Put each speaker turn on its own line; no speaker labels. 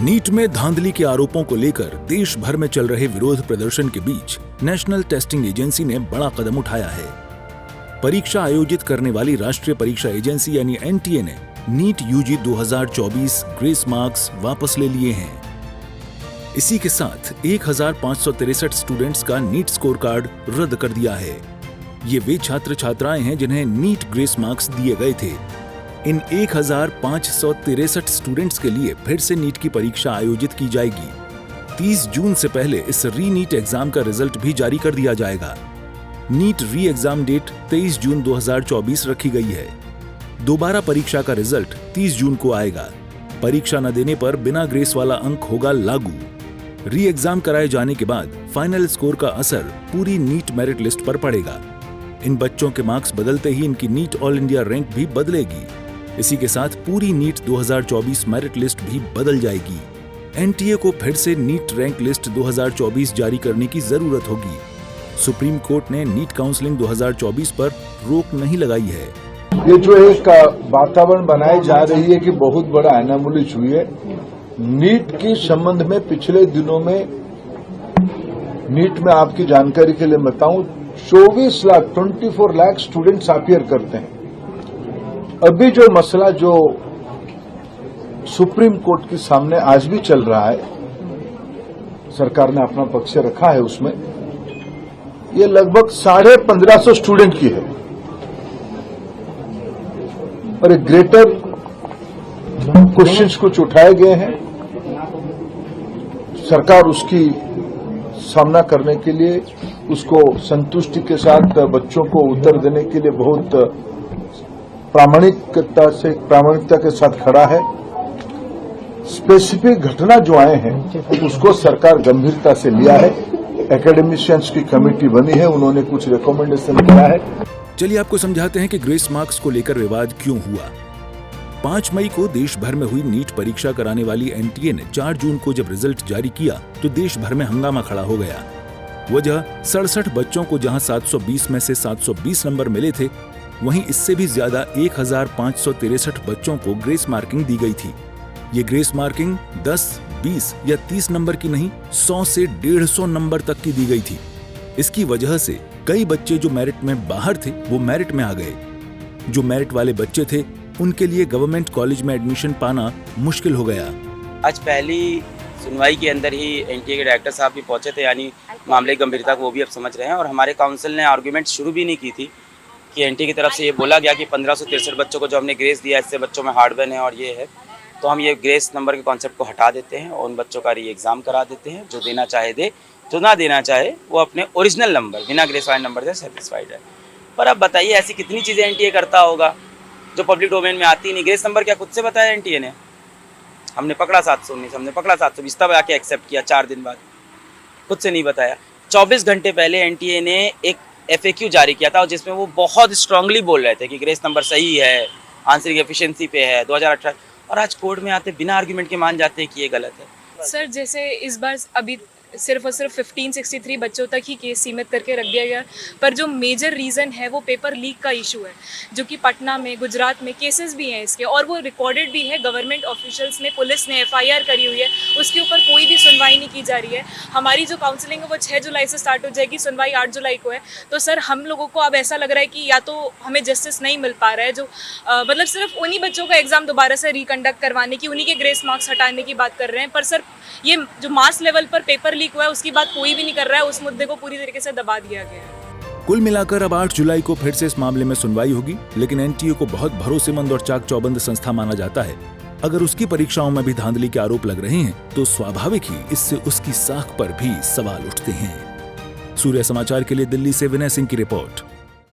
NEET में धांधली के आरोपों को लेकर देश भर में चल रहे विरोध प्रदर्शन के बीच नेशनल टेस्टिंग एजेंसी ने बड़ा कदम उठाया है। परीक्षा आयोजित करने वाली राष्ट्रीय परीक्षा एजेंसी यानी एनटीए ने नीट यूजी 2024 ग्रेस मार्क्स वापस ले लिए हैं। इसी के साथ 1563 स्टूडेंट्स का नीट स्कोर कार्ड रद्द कर दिया है। ये वे छात्र छात्राएं हैं जिन्हें नीट ग्रेस मार्क्स दिए गए थे। इन 1563 स्टूडेंट्स के लिए फिर से नीट की परीक्षा आयोजित की जाएगी। 30 जून से पहले इस री नीट एग्जाम का रिजल्ट भी जारी कर दिया जाएगा। नीट री एग्जाम डेट 23 जून 2024 रखी गई है। दोबारा परीक्षा का रिजल्ट 30 जून को आएगा। परीक्षा न देने पर बिना ग्रेस वाला अंक होगा लागू। री एग्जाम कराए जाने के बाद फाइनल स्कोर का असर पूरी नीट मेरिट लिस्ट पर पड़ेगा। इन बच्चों के मार्क्स बदलते ही इनकी नीट ऑल इंडिया रैंक भी बदलेगी। इसी के साथ पूरी नीट 2024 मेरिट लिस्ट भी बदल जाएगी। एनटीए को फिर से नीट रैंक लिस्ट 2024 जारी करने की जरूरत होगी। सुप्रीम कोर्ट ने नीट काउंसलिंग 2024 पर रोक नहीं लगाई है।
ये जो एक वातावरण बनाई जा रही है कि बहुत बड़ा एनामोली हुई है नीट के संबंध में, पिछले दिनों में नीट में आपकी जानकारी के लिए बताऊं 24 लाख स्टूडेंट्स अपीयर करते हैं। अभी जो मसला जो सुप्रीम कोर्ट के सामने आज भी चल रहा है, सरकार ने अपना पक्ष रखा है उसमें, ये लगभग 1550 स्टूडेंट की है और एक ग्रेटर क्वेश्चंस कुछ उठाए गए हैं। सरकार उसकी सामना करने के लिए, उसको संतुष्टि के साथ बच्चों को उत्तर देने के लिए बहुत प्रामाणिकता के साथ खड़ा है। स्पेसिफिक घटना जो आए हैं उसको सरकार गंभीरता से लिया है। एकेडमिशियंस की कमेटी बनी है, उन्होंने कुछ रिकमेंडेशन किया है।
चलिए आपको समझाते हैं कि ग्रेस मार्क्स को लेकर विवाद क्यों हुआ। 5 मई को देश भर में हुई नीट परीक्षा कराने वाली एनटीए ने 4 जून को जब रिजल्ट जारी किया तो देश भर में हंगामा खड़ा हो गया। वजह 67 बच्चों को जहां 720 में से 720 नंबर मिले थे, वहीं इससे भी ज्यादा 1563 बच्चों को ग्रेस मार्किंग दी गई थी। ये ग्रेस मार्किंग 10, 20 या 30 नंबर की नहीं, 100 से 150 नंबर तक की दी गई थी। इसकी वजह से कई बच्चे जो मेरिट में बाहर थे वो मेरिट में आ गए। जो मेरिट वाले बच्चे थे उनके लिए गवर्नमेंट कॉलेज में एडमिशन पाना मुश्किल हो गया।
आज पहली सुनवाई के अंदर ही एनटीए के डायरेक्टर साहब भी पहुंचे थे, यानी मामले की गंभीरता को वो भी अब समझ रहे हैं। और हमारे काउंसिल ने आर्गूमेंट शुरू भी नहीं की थी कि एनटीए की तरफ से ये बोला गया कि 1563 बच्चों को जो हमने ग्रेस दिया, इससे बच्चों में हार्डवेयर है और ये है, तो हम ये ग्रेस नंबर के कॉन्सेप्ट को हटा देते हैं और उन बच्चों का री एग्ज़ाम करा देते हैं। जो देना चाहे दे, जो ना देना चाहे वो अपने ओरिजिनल नंबर बिना ग्रेस वाले नंबर से सेटिस्फाइड है। पर अब बताइए ऐसी कितनी चीज़ें एनटीए करता होगा जो पब्लिक डोमेन में आती नहीं। ग्रेस नंबर क्या खुद से बताया एनटीए ने? हमने पकड़ा 719, हमने पकड़ा 720, तब आके एक्सेप्ट किया 4 दिन बाद। खुद से नहीं बताया। 24 घंटे पहले एनटीए ने एक FAQ जारी किया था और जिसमें वो बहुत स्ट्रांगली बोल रहे थे कि ग्रेस नंबर सही है, आंसरिंग एफिशिएंसी पे है 2018, और आज कोर्ट में आते बिना आर्गुमेंट के मान जाते हैं कि ये गलत है।
सर जैसे इस बार अभी सिर्फ और सिर्फ 1563 बच्चों तक ही केस सीमित करके रख दिया गया, पर जो मेजर रीज़न है वो पेपर लीक का इशू है, जो कि पटना में, गुजरात में केसेस भी हैं इसके, और वो रिकॉर्डेड भी है। गवर्नमेंट ऑफिशियल्स ने, पुलिस ने FIR करी हुई है, उसके ऊपर कोई भी सुनवाई नहीं की जा रही है। हमारी जो काउंसलिंग है वो 6 जुलाई से स्टार्ट हो जाएगी, सुनवाई 8 जुलाई को है। तो सर हम लोगों को अब ऐसा लग रहा है कि या तो हमें जस्टिस नहीं मिल पा रहा है, जो मतलब सिर्फ उन्हीं बच्चों का एग्ज़ाम दोबारा से रिकंडक्ट करवाने की, उन्हीं के ग्रेस मार्क्स हटाने की बात कर रहे हैं। पर सर ये जो मास लेवल पर पेपर लीक हुआ है उसकी बात कोई भी नहीं कर रहा है। उस मुद्दे को पूरी तरीके से दबा दिया गया है।
कुल मिलाकर अब 8 जुलाई को फिर से इस मामले में सुनवाई होगी, लेकिन एनटीए को बहुत भरोसेमंद और चाक चौबंद संस्था माना जाता है। अगर उसकी परीक्षाओं में भी धांधली के आरोप लग रहे हैं तो स्वाभाविक ही इससे उसकी साख पर भी सवाल उठते हैं। सूर्य समाचार के लिए दिल्ली से विनय सिंह की रिपोर्ट।